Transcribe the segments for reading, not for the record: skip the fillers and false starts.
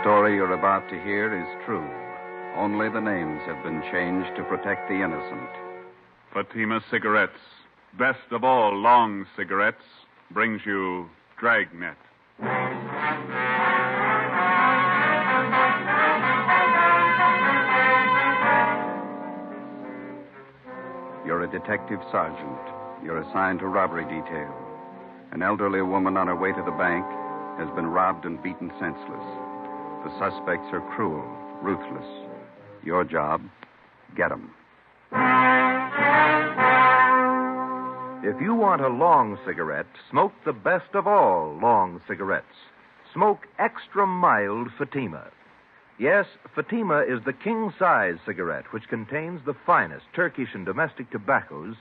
story you're about to hear is true. Only the names have been changed to protect the innocent. Fatima Cigarettes, best of all long cigarettes, brings you Dragnet. You're a detective sergeant. You're assigned to robbery detail. An elderly woman on her way to the bank has been robbed and beaten senseless. The suspects are cruel, ruthless. Your job, get 'em. If you want a long cigarette, smoke the best of all long cigarettes. Smoke extra mild Fatima. Yes, Fatima is the king-size cigarette which contains the finest Turkish and domestic tobaccos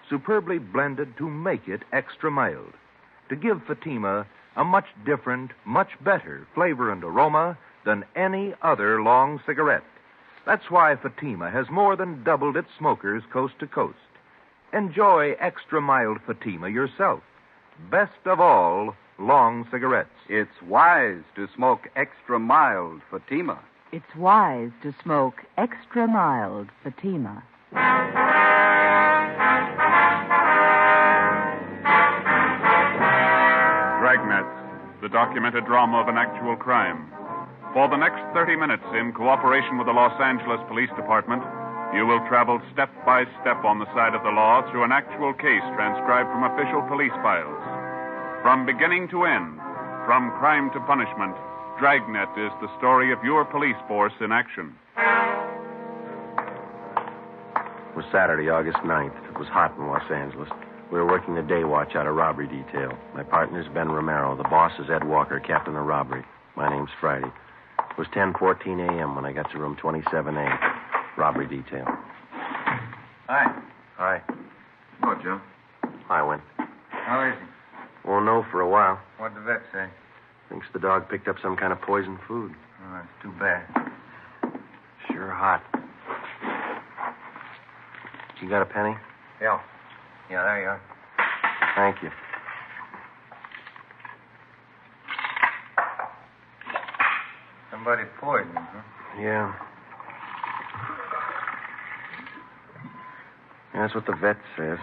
superbly blended to make it extra mild, to give Fatima a much different, much better flavor and aroma than any other long cigarette. That's why Fatima has more than doubled its smokers coast to coast. Enjoy extra mild Fatima yourself. Best of all long cigarettes. It's wise to smoke extra mild Fatima. It's wise to smoke extra mild Fatima. Dragnet, the documented drama of an actual crime. For the next 30 minutes, in cooperation with the Los Angeles Police Department, you will travel step by step on the side of the law through an actual case transcribed from official police files. From beginning to end, from crime to punishment, Dragnet is the story of your police force in action. It was Saturday, August 9th. It was hot in Los Angeles. We were working the day watch out of robbery detail. My partner's Ben Romero. The boss is Ed Walker, captain of robbery. My name's Friday. It was 10:14 a.m. when I got to room 27A, robbery detail. Hi. Hi. Hello, Joe. Hi, Win. How is he? Won't know for a while. What'd the vet say? Thinks the dog picked up some kind of poisoned food. Oh, that's too bad. Sure hot. You got a penny? Yeah. Yeah, there you are. Thank you. Somebody poisoned, huh? Yeah. That's what the vet says.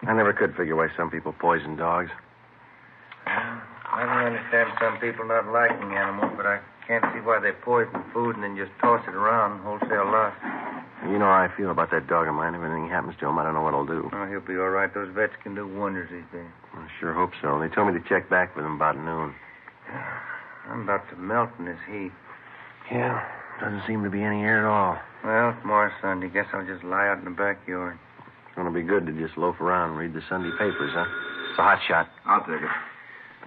I never could figure why some people poison dogs. I can understand some people not liking animals, but I can't see why they poison food and then just toss it around wholesale loss. You know how I feel about that dog of mine. If anything happens to him, I don't know what I'll do. Oh, he'll be all right. Those vets can do wonders these days. I sure hope so. They told me to check back with him about noon. I'm about to melt in this heat. Yeah, doesn't seem to be any air at all. Well, tomorrow's Sunday. Guess I'll just lie out in the backyard. It's going to be good to just loaf around and read the Sunday papers, huh? It's a hot shot. I'll take it.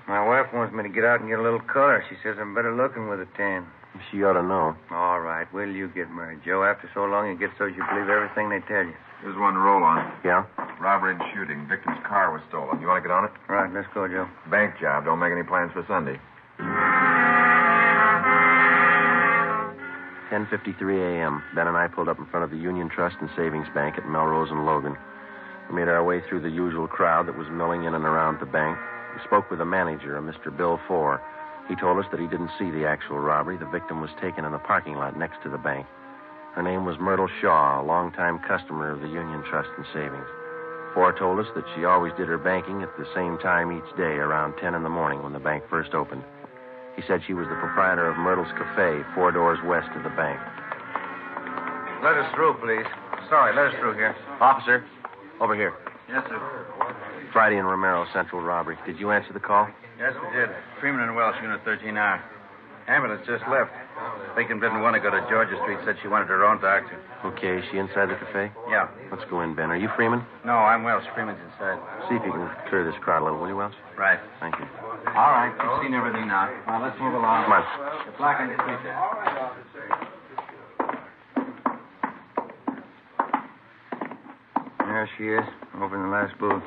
My wife wants me to get out and get a little color. She says I'm better looking with a tan. She ought to know. All right. Will you get married, Joe? After so long, you get so you believe everything they tell you. There's one to roll on. Yeah? Robbery and shooting. Victim's car was stolen. You want to get on it? Right, let's go, Joe. Bank job. Don't make any plans for Sunday. 10:53 a.m. Ben and I pulled up in front of the Union Trust and Savings Bank at Melrose and Logan. We made our way through the usual crowd that was milling in and around the bank. We spoke with the manager, a Mr. Bill Fore. He told us that he didn't see the actual robbery. The victim was taken in the parking lot next to the bank. Her name was Myrtle Shaw, a longtime customer of the Union Trust and Savings. Fore told us that she always did her banking at the same time each day, around 10 in the morning when the bank first opened. He said she was the proprietor of Myrtle's Cafe, 4 doors west of the bank. Let us through, please. Sorry, let us through here. Officer, over here. Yes, sir. Friday and Romero, Central Robbery. Did you answer the call? Yes, we did. Freeman and Welsh, Unit 13R. Ambulance just left. Victim didn't want to go to Georgia Street. Said she wanted her own doctor. Okay, is she inside the cafe? Yeah. Let's go in, Ben. Are you Freeman? No, I'm Welsh. Freeman's inside. See if you can clear this crowd a little, will you, Welsh? Right. Thank you. All right. You've seen everything now. Now, let's move along. Come on. The plaque on your street there. There she is, over in the last booth.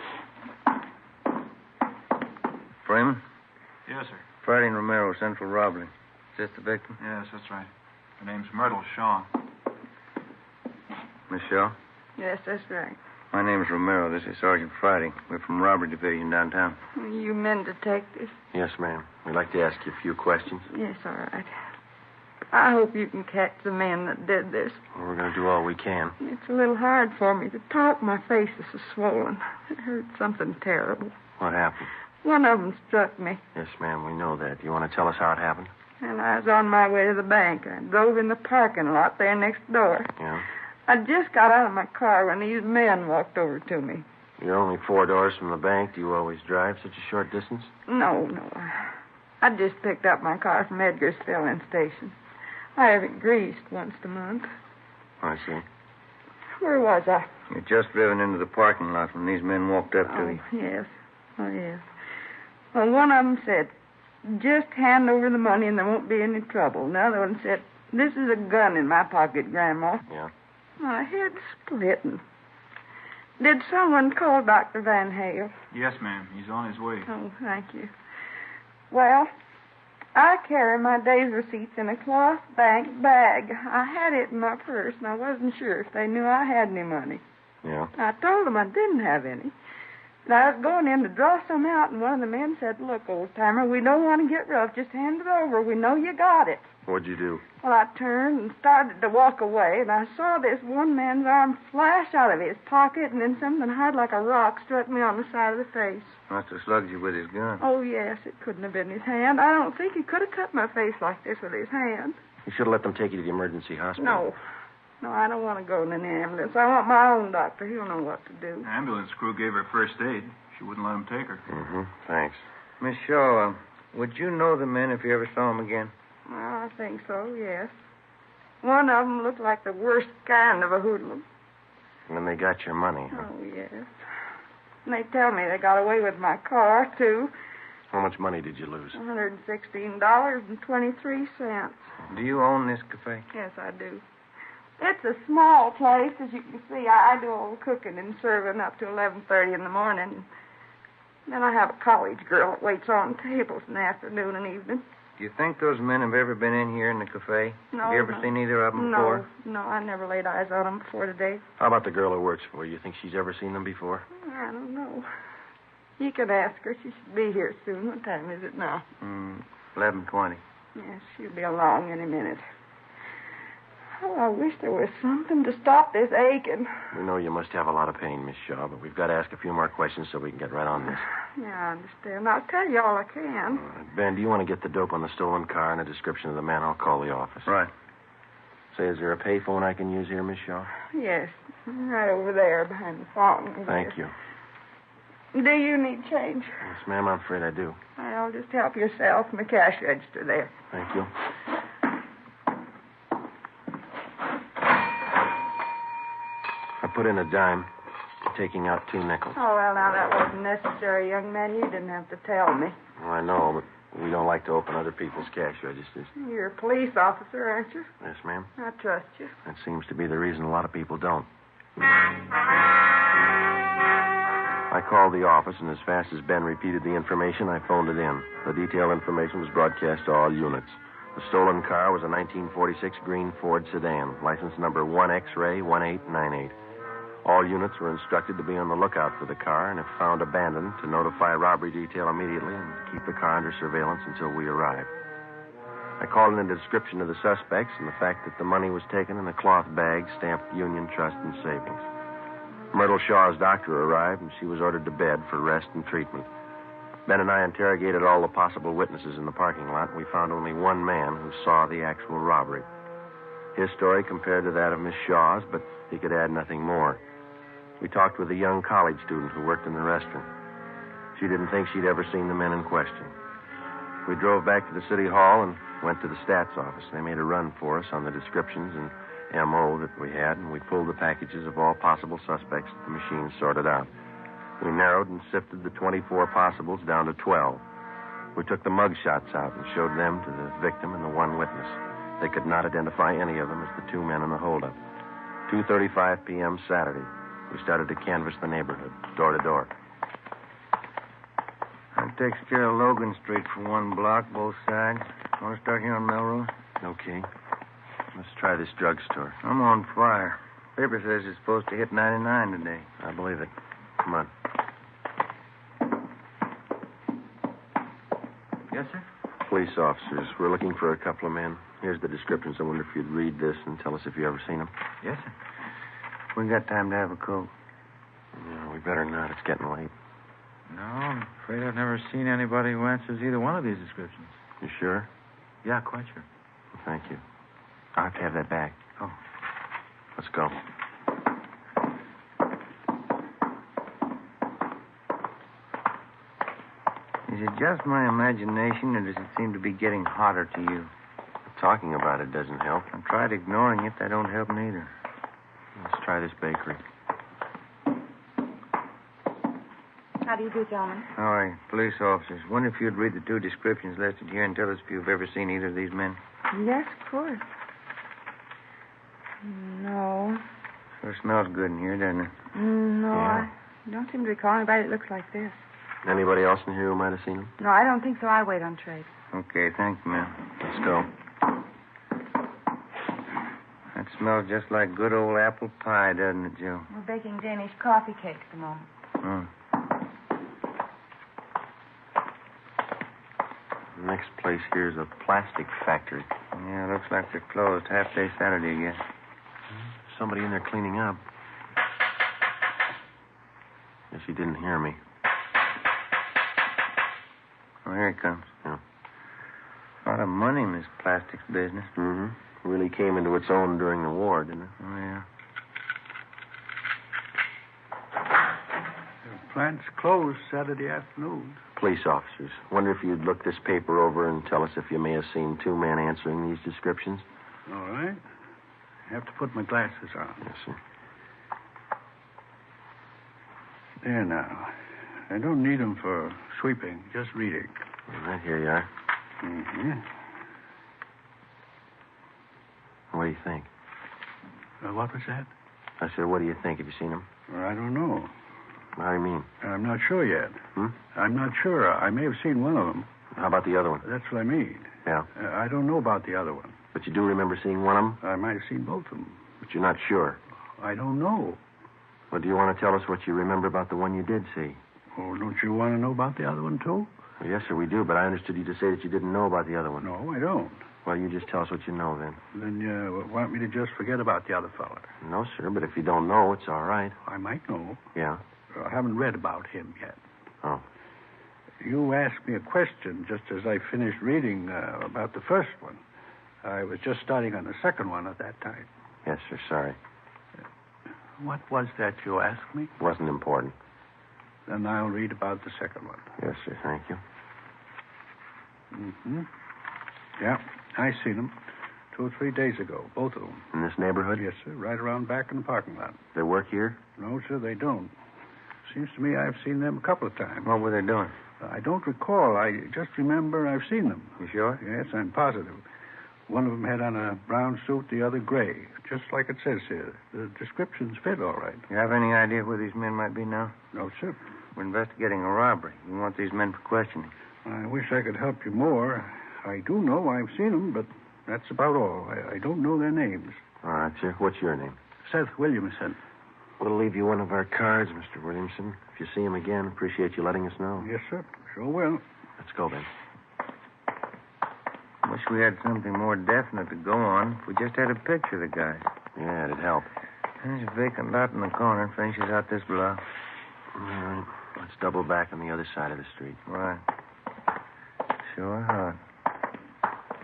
Freeman? Yes, sir. Friday and Romero, Central Robbery. Is this the victim? Yes, that's right. Her name's Myrtle Shaw. Miss Shaw? Yes, that's right. My name's Romero. This is Sergeant Friday. We're from Robbery Division downtown. You men detectives? Yes, ma'am. We'd like to ask you a few questions. Yes, all right. I hope you can catch the men that did this. Well, we're going to do all we can. It's a little hard for me to talk. My face is so swollen. It hurt something terrible. What happened? One of them struck me, Yes, ma'am, we know that. Do you want to tell us how it happened? and I was on my way to the bank. I drove in the parking lot there next door. Yeah? I just got out of my car when these men walked over to me. You're only 4 doors from the bank. Do you always drive such a short distance? No. I just picked up my car from Edgar's filling station. I have it greased once a month. I see. Where was I? You'd just driven into the parking lot when these men walked up to you. Yes. Oh, yes. Well, one of them said, just hand over the money and there won't be any trouble. Another one said, this is a gun in my pocket, Grandma. Yeah? My head's splitting. Did someone call Dr. Van Hale? Yes, ma'am. He's on his way. Oh, thank you. Well, I carry my day's receipts in a cloth bank bag. I had it in my purse, and I wasn't sure if they knew I had any money. Yeah? I told them I didn't have any. And I was going in to draw some out, and one of the men said, look, old-timer, we don't want to get rough. Just hand it over. We know you got it. What'd you do? Well, I turned and started to walk away, and I saw this one man's arm flash out of his pocket, and then something hard like a rock struck me on the side of the face. Must have slugged you with his gun. Oh, yes, it couldn't have been his hand. I don't think he could have cut my face like this with his hand. You should have let them take you to the emergency hospital. No, I don't want to go in an ambulance. I want my own doctor. He'll know what to do. The ambulance crew gave her first aid. She wouldn't let him take her. Mm-hmm. Thanks. Miss Shaw, would you know the men if you ever saw them again? Well, I think so, yes. One of them looked like the worst kind of a hoodlum. And then they got your money. Huh? Oh, yes. And they tell me they got away with my car, too. How much money did you lose? $116.23. Do you own this cafe? Yes, I do. It's a small place, as you can see. I do all the cooking and serving up to 11:30 in the morning. Then I have a college girl that waits on tables in the afternoon and evening. Do you think those men have ever been in here in the cafe? No. Have you ever seen either of them before? No, I never laid eyes on them before today. How about the girl who works for you? You think she's ever seen them before? I don't know. You can ask her. She should be here soon. What time is it now? 11:20. Yes, she'll be along any minute. Oh, I wish there was something to stop this aching. We know you must have a lot of pain, Miss Shaw, but we've got to ask a few more questions so we can get right on this. Yeah, I understand. I'll tell you all I can. Ben, do you want to get the dope on the stolen car and a description of the man? I'll call the office. Right. Say, is there a payphone I can use here, Miss Shaw? Yes, right over there behind the phone. Thank you. Do you need change? Yes, ma'am, I'm afraid I do. I'll just help yourself in the cash register there. Thank you. I put in a dime, taking out 2 nickels. Oh, well, now that wasn't necessary, young man. You didn't have to tell me. Well, I know, but we don't like to open other people's cash registers. You're a police officer, aren't you? Yes, ma'am. I trust you. That seems to be the reason a lot of people don't. I called the office, and as fast as Ben repeated the information, I phoned it in. The detailed information was broadcast to all units. The stolen car was a 1946 green Ford sedan, license number 1X-Ray 1898. All units were instructed to be on the lookout for the car, and if found abandoned, to notify robbery detail immediately and keep the car under surveillance until we arrived. I called in a description of the suspects and the fact that the money was taken in a cloth bag stamped Union Trust and Savings. Myrtle Shaw's doctor arrived, and she was ordered to bed for rest and treatment. Ben and I interrogated all the possible witnesses in the parking lot, and we found only one man who saw the actual robbery. His story compared to that of Miss Shaw's, but he could add nothing more. We talked with a young college student who worked in the restaurant. She didn't think she'd ever seen the men in question. We drove back to the city hall and went to the stats office. They made a run for us on the descriptions and M.O. that we had, and we pulled the packages of all possible suspects that the machine sorted out. We narrowed and sifted the 24 possibles down to 12. We took the mug shots out and showed them to the victim and the one witness. They could not identify any of them as the 2 men in the holdup. 2:35 p.m. Saturday. We started to canvass the neighborhood, door to door. That takes care of Logan Street for 1 block, both sides. Want to start here on Melrose? Okay. Let's try this drugstore. I'm on fire. Paper says it's supposed to hit 99 today. I believe it. Come on. Yes, sir? Police officers, we're looking for a couple of men. Here's the descriptions. I wonder if you'd read this and tell us if you ever seen them. Yes, sir. We got time to have a coat. No, we better not. It's getting late. No, I'm afraid I've never seen anybody who answers either one of these descriptions. You sure? Yeah, quite sure. Well, thank you. I'll have to have that back. Oh. Let's go. Is it just my imagination, or does it seem to be getting hotter to you? Talking about it doesn't help. I tried ignoring it. That don't help neither. Let's try this bakery. How do you do, gentlemen? All right, police officers. Wonder if you'd read the two descriptions listed here and tell us if you've ever seen either of these men. Yes, of course. No. Sure smells good in here, doesn't it? No, Yeah. I don't seem to recall anybody that looks like this. Anybody else in here who might have seen him? No, I don't think so. I wait on trade. Okay, thank you, ma'am. Let's go. That smells just like good old apple pie, doesn't it, Joe? We're baking Danish coffee cakes at the moment. Hmm. The next place here is a plastic factory. Yeah, looks like they're closed. Half-day Saturday again. Somebody in there cleaning up. Guess he didn't hear me. Oh, here he comes. Yeah. A lot of money in this plastics business. Mm-hmm. Really came into its own during the war, didn't it? Oh, yeah. The plant's closed Saturday afternoon. Police officers. Wonder if you'd look this paper over and tell us if you may have seen two men answering these descriptions. All right. I have to put my glasses on. Yes, sir. There now. I don't need them for sweeping, just reading. All right, here you are. Mm-hmm. What do you think? What was that? I said, what do you think? Have you seen him? Well, I don't know. How do you mean? I'm not sure yet. Hmm? I'm not sure. I may have seen one of them. How about the other one? That's what I mean. Yeah. I don't know about the other one. But you do remember seeing one of them? I might have seen both of them. But you're not sure. I don't know. Well, do you want to tell us what you remember about the one you did see? Oh, don't you want to know about the other one, too? Well, yes, sir, we do, but I understood you to say that you didn't know about the other one. No, I don't. Well, you just tell us what you know, then. Then you want me to just forget about the other fella? No, sir, but if you don't know, it's all right. I might know. Yeah? I haven't read about him yet. Oh. You asked me a question just as I finished reading about the first one. I was just starting on the second one at that time. Yes, sir, sorry. What was that you asked me? Wasn't important. Then I'll read about the second one. Yes, sir, thank you. Mm-hmm. Yeah, I seen them 2 or 3 days ago, both of them. In this neighborhood? Yes, sir, right around back in the parking lot. They work here? No, sir, they don't. Seems to me I've seen them a couple of times. What were they doing? I don't recall. I just remember I've seen them. You sure? Yes, I'm positive. One of them had on a brown suit, the other gray, just like it says here. The descriptions fit all right. You have any idea where these men might be now? No, sir. We're investigating a robbery. We want these men for questioning. I wish I could help you more. I do know I've seen them, but that's about all. I don't know their names. All right, sir. What's your name? Seth Williamson. We'll leave you one of our cards, Mr. Williamson. If you see him again, appreciate you letting us know. Yes, sir. Sure will. Let's go, then. Wish we had something more definite to go on. If we just had a picture of the guy. Yeah, it'd help. There's a vacant lot in the corner. Finishes out this block. All right. Let's double back on the other side of the street. Right. Sure hot.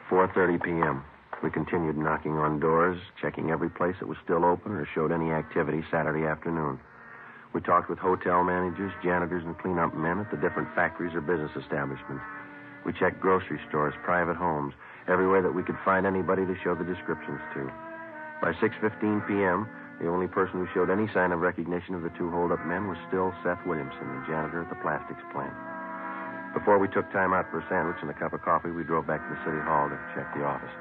4:30 p.m. We continued knocking on doors, checking every place that was still open or showed any activity Saturday afternoon. We talked with hotel managers, janitors, and cleanup men at the different factories or business establishments. We checked grocery stores, private homes, everywhere that we could find anybody to show the descriptions to. By 6:15 p.m., the only person who showed any sign of recognition of the two hold-up men was still Seth Williamson, the janitor at the plastics plant. Before we took time out for a sandwich and a cup of coffee, we drove back to the city hall to check the office.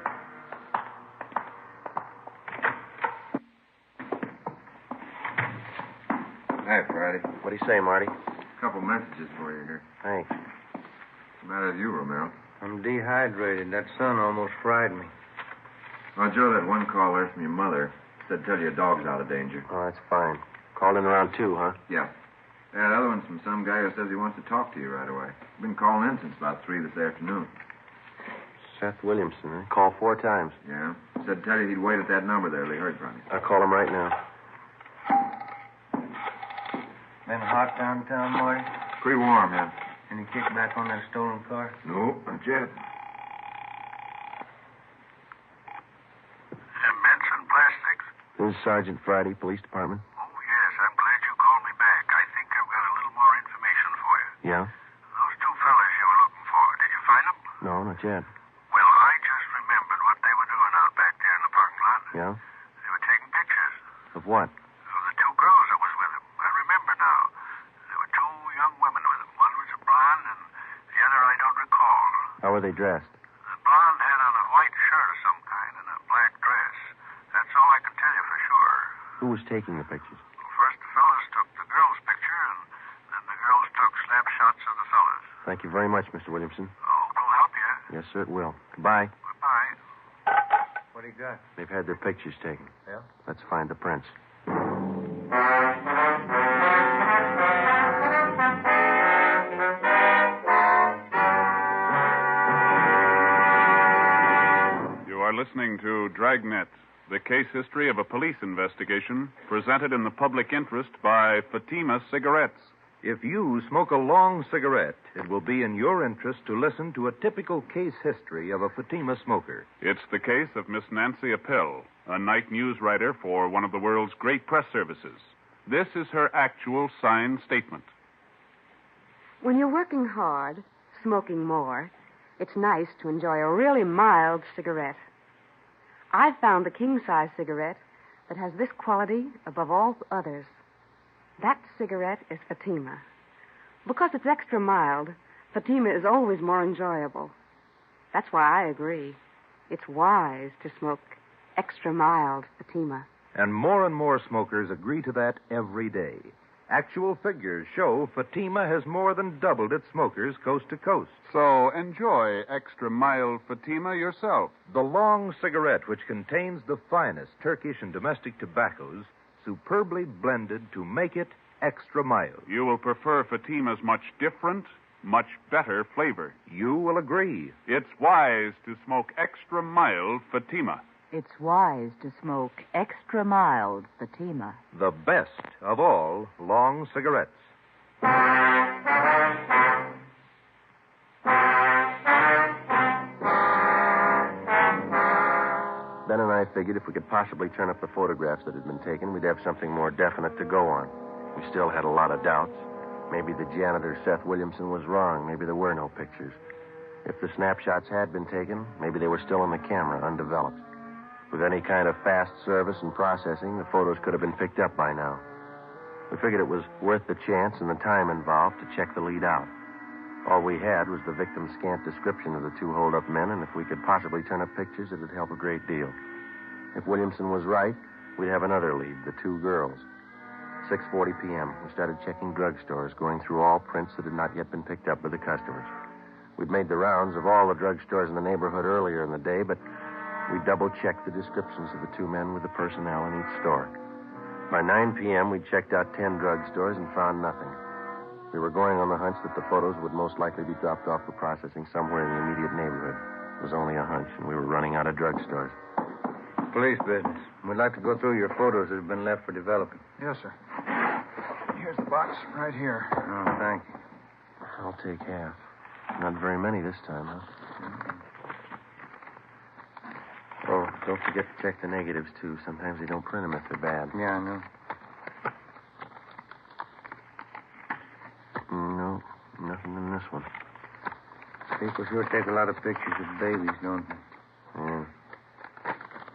Hi, Friday. What do you say, Marty? A couple messages for you here. Thanks. What's the matter with you, Romero? I'm dehydrated. That sun almost fried me. Oh, Joe, that one call there from your mother Said tell you a dog's out of danger. Oh, that's fine. Called in around 2, huh? Yeah. That other one's from some guy who says he wants to talk to you right away. Been calling in since about 3 this afternoon. Seth Williamson, eh? Called 4 times. Yeah. Said tell you he'd wait at that number there till he heard from you. I'll call him right now. Been hot downtown, Marty? Pretty warm, yeah. Any kickback on that stolen car? No, not yet. Benson Plastics. This is Sergeant Friday, Police Department. Oh, yes. I'm glad you called me back. I think I've got a little more information for you. Yeah? Those 2 fellas you were looking for, did you find them? No, not yet. Well, I just remembered what they were doing out back there in the parking lot. Yeah? They were taking pictures Of what? of the 2 girls that was with them. I remember now. There were 2 young women with them. One was a blonde, and the other I don't recall. How were they dressed? The blonde had on a white shirt of some kind and a black dress. That's all I can tell you for sure. Who was taking the pictures? First, the fellas took the girls' picture, and then the girls took snapshots of the fellas. Thank you very much, Mr. Williamson. Oh, it'll help you. Yes, sir, it will. Goodbye. Goodbye. What do you got? They've had their pictures taken. Yeah? Let's find the prints. You are listening to Dragnet, the case history of a police investigation presented in the public interest by Fatima Cigarettes. If you smoke a long cigarette, it will be in your interest to listen to a typical case history of a Fatima smoker. It's the case of Miss Nancy Appel, a night news writer for one of the world's great press services. This is her actual signed statement. When you're working hard, smoking more, it's nice to enjoy a really mild cigarette. I've found the king-size cigarette that has this quality above all others. That cigarette is Fatima. Because it's extra mild, Fatima is always more enjoyable. That's why I agree. It's wise to smoke extra mild Fatima. And more smokers agree to that every day. Actual figures show Fatima has more than doubled its smokers coast to coast. So enjoy extra mild Fatima yourself. The long cigarette, which contains the finest Turkish and domestic tobaccos, superbly blended to make it extra mild. You will prefer Fatima's much different, much better flavor. You will agree. It's wise to smoke extra mild Fatima. It's wise to smoke extra mild Fatima. The best of all long cigarettes. Ben and I figured if we could possibly turn up the photographs that had been taken, we'd have something more definite to go on. We still had a lot of doubts. Maybe the janitor, Seth Williamson, was wrong. Maybe there were no pictures. If the snapshots had been taken, maybe they were still on the camera, undeveloped. With any kind of fast service and processing, the photos could have been picked up by now. We figured it was worth the chance and the time involved to check the lead out. All we had was the victim's scant description of the 2 hold-up men, and if we could possibly turn up pictures, it would help a great deal. If Williamson was right, we'd have another lead, the 2 girls. 6:40 p.m., we started checking drugstores, going through all prints that had not yet been picked up by the customers. We'd made the rounds of all the drugstores in the neighborhood earlier in the day, but we double-checked the descriptions of the 2 men with the personnel in each store. By 9 p.m., we'd checked out 10 drugstores and found nothing. We were going on the hunch that the photos would most likely be dropped off for processing somewhere in the immediate neighborhood. It was only a hunch, and we were running out of drugstores. Police business. We'd like to go through your photos that have been left for developing. Yes, sir. Here's the box right here. Oh, thank you. I'll take half. Not very many this time, huh? Oh, don't forget to check the negatives, too. Sometimes they don't print them if they're bad. Yeah, I know. No, nothing in this one. People sure take a lot of pictures of babies, don't they? Yeah.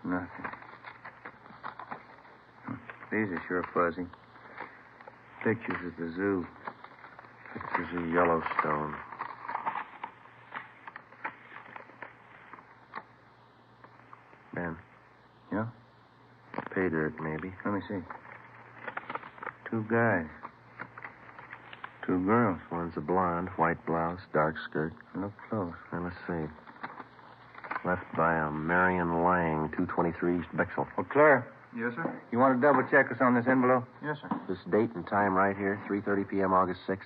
Nothing. These are sure fuzzy. Pictures of the zoo. Pictures of Yellowstone. Ben. Yeah? Pay dirt, maybe. Let me see. 2 guys. 2 girls. One's a blonde, white blouse, dark skirt. Look close. Now, let's see. Left by a Marion Lang, 223 East Bexel. Well, Claire, Yes, sir? You want to double check us on this envelope? Yes, sir. This date and time right here, 3:30 p.m., August 6th.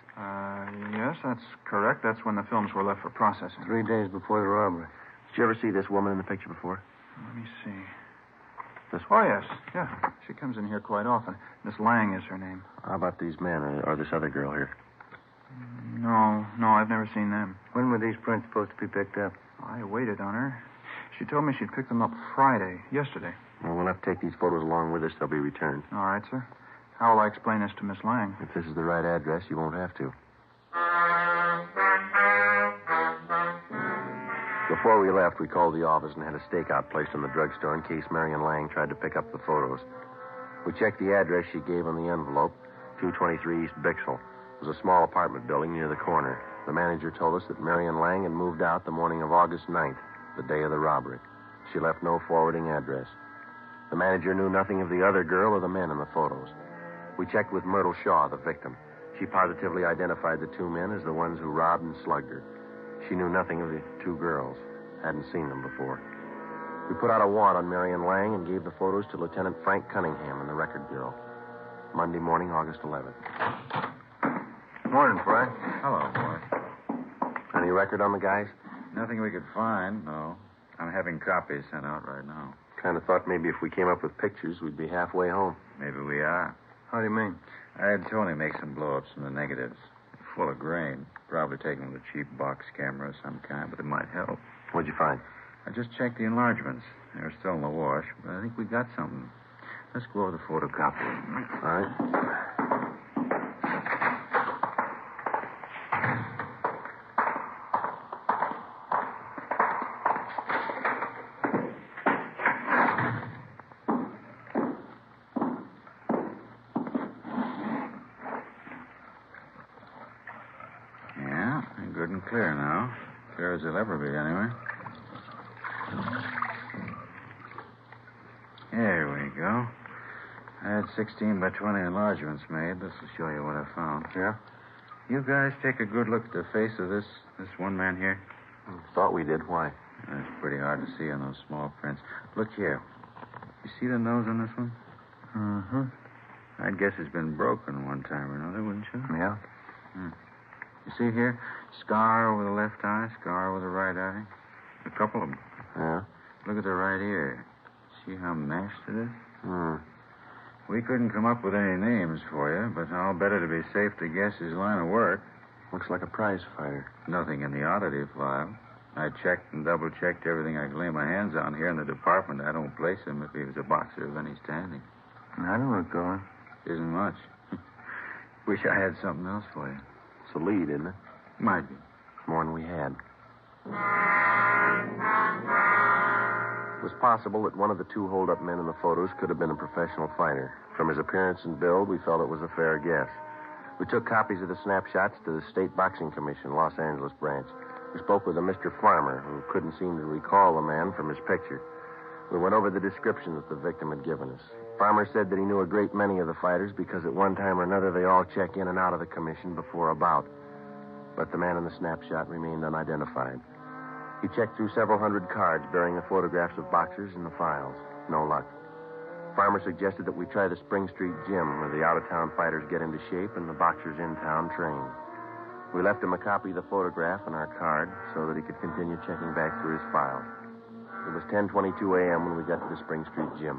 Yes, that's correct. That's when the films were left for processing. 3 days before the robbery. Did you ever see this woman in the picture before? Let me see. This Oh, yes. Yeah. She comes in here quite often. Miss Lang is her name. How about these men or this other girl here? No, I've never seen them. When were these prints supposed to be picked up? I waited on her. She told me she'd pick them up Friday, yesterday. Well, we'll have to take these photos along with us. They'll be returned. All right, sir. How will I explain this to Miss Lang? If this is the right address, you won't have to. Before we left, we called the office and had a stakeout placed in the drugstore in case Marion Lang tried to pick up the photos. We checked the address she gave on the envelope, 223 East Bixel. It was a small apartment building near the corner. The manager told us that Marion Lang had moved out the morning of August 9th, the day of the robbery. She left no forwarding address. The manager knew nothing of the other girl or the men in the photos. We checked with Myrtle Shaw, the victim. She positively identified the two men as the ones who robbed and slugged her. She knew nothing of the two girls. Hadn't seen them before. We put out a warrant on Marion Lang and gave the photos to Lieutenant Frank Cunningham and the record bureau. Monday morning, August 11th. Morning, Frank. Hello, boy. Any record on the guys? Nothing we could find, no. I'm having copies sent out right now. Kind of thought maybe if we came up with pictures, we'd be halfway home. Maybe we are. How do you mean? I had Tony make some blow-ups from the negatives. Full of grain. Probably taken with a cheap box camera of some kind, but it might help. What'd you find? I just checked the enlargements. They're still in the wash, but I think we got something. Let's go over the photocopy. All right. Yeah, good and clear now. Clear as they'll ever be, anyway. There we go. I had 16 by 20 enlargements made. This will show you what I found. Yeah? You guys take a good look at the face of this one man here. Thought we did. Why? It's pretty hard to see on those small prints. Look here. You see the nose on this one? Mm-hmm. I'd guess it's been broken one time or another, wouldn't you? Yeah. You see here? Scar over the left eye, scar over the right eye. A couple of them. Yeah? Look at the right ear. See how mashed it is? Hmm. We couldn't come up with any names for you, but I'll bet it'd be safe to guess his line of work. Looks like a prize fighter. Nothing in the oddity file. I checked and double-checked everything I could lay my hands on here in the department. I don't place him if he was a boxer of any standing. I know where it's going. Isn't much. Wish I had something else for you. It's a lead, isn't it? Might be. More than we had. It was possible that one of the two hold-up men in the photos could have been a professional fighter. From his appearance and build, we felt it was a fair guess. We took copies of the snapshots to the State Boxing Commission, Los Angeles branch. We spoke with a Mr. Farmer, who couldn't seem to recall the man from his picture. We went over the description that the victim had given us. Farmer said that he knew a great many of the fighters because at one time or another they all check in and out of the commission before a bout. But the man in the snapshot remained unidentified. He checked through several hundred cards bearing the photographs of boxers in the files. No luck. Farmer suggested that we try the Spring Street gym where the out-of-town fighters get into shape and the boxers in town train. We left him a copy of the photograph and our card so that he could continue checking back through his files. It was 10:22 a.m. when we got to the Spring Street gym.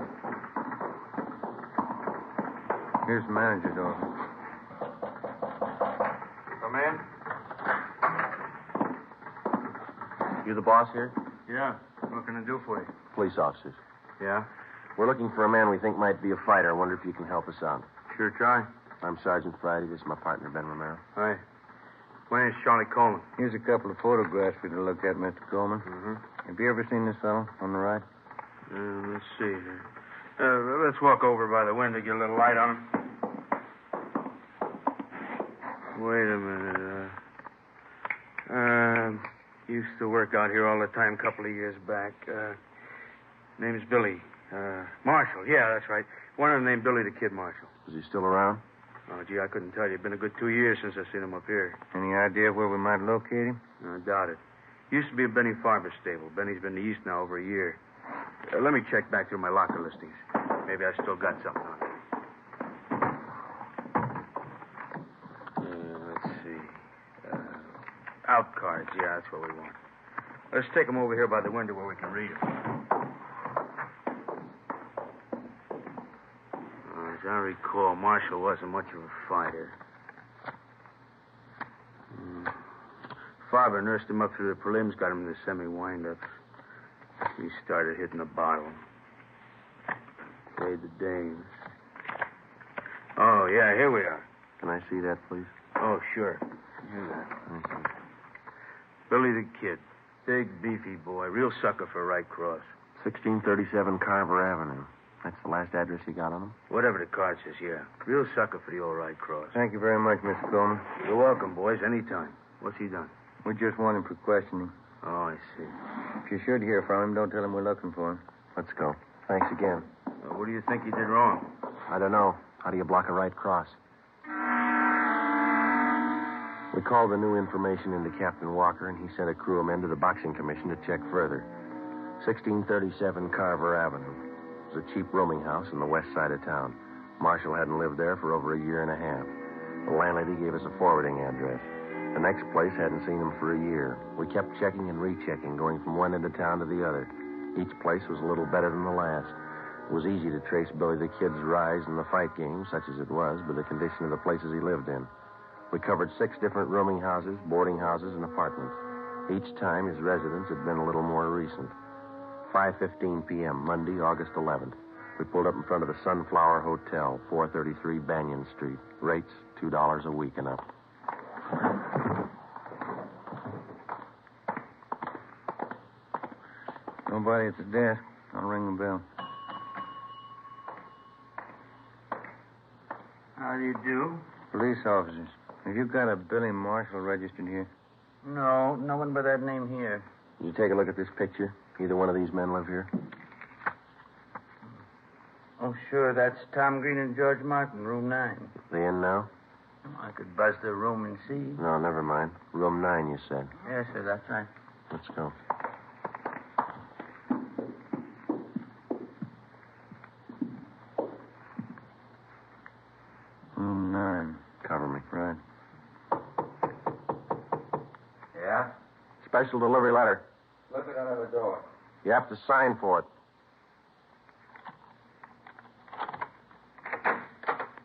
Here's the manager's office. Come in. You the boss here? Yeah. What can I do for you? Police officers. Yeah? We're looking for a man we think might be a fighter. I wonder if you can help us out. Sure try. I'm Sergeant Friday. This is my partner, Ben Romero. Hi. My name's Charlie Coleman. Here's a couple of photographs for you to look at, Mr. Coleman. Mm-hmm. Have you ever seen this fellow on the right? Let's see here. Let's walk over by the window, get a little light on him. Wait a minute. Used to work out here all the time a couple of years back. Name's Billy. Marshall. Yeah, that's right. One of them named Billy the Kid Marshall. Is he still around? Oh, gee, I couldn't tell you. It's been a good 2 years since I've seen him up here. Any idea where we might locate him? I doubt it. Used to be a Benny Farber stable. Benny's been east now over a year. Let me check back through my locker listings. Maybe I still got something on it. Let's see. Out cards. Yeah, that's what we want. Let's take them over here by the window where we can read them. As I recall, Marshall wasn't much of a fighter. Father nursed him up through the prelims, got him in the semi-windups. He started hitting the bottle. Played the dames. Oh, yeah, here we are. Can I see that, please? Oh, sure. Here's that. Thank you. Billy the Kid. Big, beefy boy. Real sucker for right cross. 1637 Carver Avenue. That's the last address you got on him? Whatever the card says, yeah. Real sucker for the old right cross. Thank you very much, Mr. Coleman. You're welcome, boys. Anytime. What's he done? We just want him for questioning. Oh, I see. If you should hear from him, don't tell him we're looking for him. Let's go. Thanks again. What do you think he did wrong? I don't know. How do you block a right cross? We called the new information into Captain Walker, and he sent a crew of men to the Boxing Commission to check further. 1637 Carver Avenue. It was a cheap rooming house on the west side of town. Marshall hadn't lived there for over a year and a half. The landlady gave us a forwarding address. The next place hadn't seen him for a year. We kept checking and rechecking, going from one end of town to the other. Each place was a little better than the last. It was easy to trace Billy the Kid's rise in the fight game, such as it was, by the condition of the places he lived in. We covered 6 different rooming houses, boarding houses, and apartments. Each time his residence had been a little more recent. 5:15 p.m., Monday, August 11th. We pulled up in front of the Sunflower Hotel, 433 Banyan Street. Rates, $2 a week and up. Nobody at the desk. I'll ring the bell. How do you do? Police officers. Have you got a Billy Marshall registered here? No, no one by that name here. Did you take a look at this picture? Either one of these men live here? Oh, sure. That's Tom Green and George Martin, room 9. They in now? I could buzz their room and see. No, never mind. Room 9, you said. Yes, sir, that's right. Let's go. Room 9. Cover me. Right. Yeah? Special delivery letter. Slip it under the door. You have to sign for it.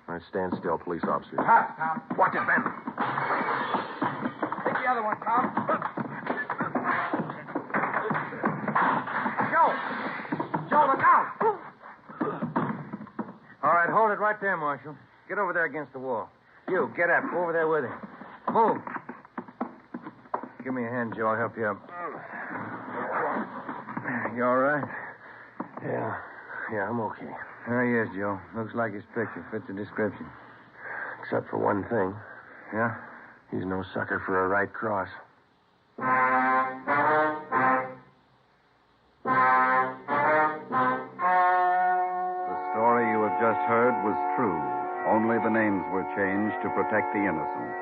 All right, stand still, police officer. Hot, Tom. Watch it, Ben. Take the other one, Tom. Joe! Joe, look out! All right, hold it right there, Marshal. Get over there against the wall. You, get up. Go over there with him. Move. Give me a hand, Joe. I'll help you up. You all right? Yeah, I'm okay. There he is, Joe. Looks like his picture fits the description. Except for one thing. Yeah? He's no sucker for a right cross. The story you have just heard was true. Only the names were changed to protect the innocent.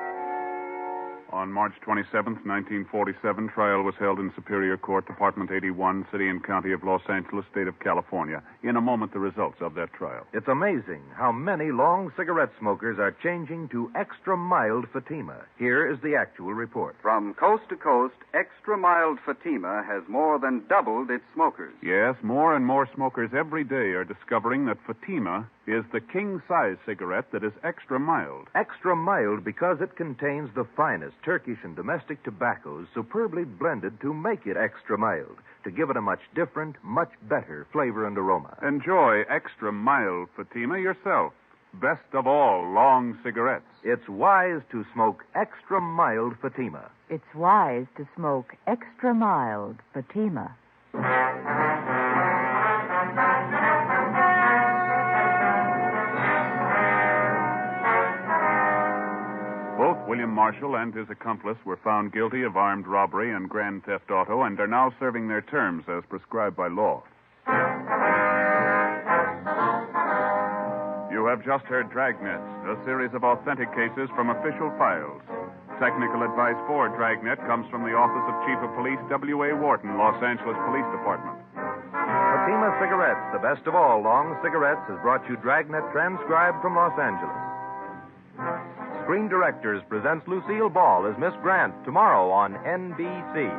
On March 27th, 1947, trial was held in Superior Court, Department 81, City and County of Los Angeles, State of California. In a moment, the results of that trial. It's amazing how many long cigarette smokers are changing to extra mild Fatima. Here is the actual report. From coast to coast, extra mild Fatima has more than doubled its smokers. Yes, more and more smokers every day are discovering that Fatima is the king-size cigarette that is extra mild. Extra mild because it contains the finest Turkish and domestic tobaccos superbly blended to make it extra mild, to give it a much different, much better flavor and aroma. Enjoy extra mild Fatima yourself. Best of all, long cigarettes. It's wise to smoke extra mild Fatima. It's wise to smoke extra mild Fatima. Both William Marshall and his accomplice were found guilty of armed robbery and grand theft auto and are now serving their terms as prescribed by law. You have just heard Dragnet, a series of authentic cases from official files. Technical advice for Dragnet comes from the Office of Chief of Police W.A. Wharton, Los Angeles Police Department. A Fatima Cigarettes, the best of all long cigarettes, has brought you Dragnet transcribed from Los Angeles. Screen Directors presents Lucille Ball as Miss Grant tomorrow on NBC.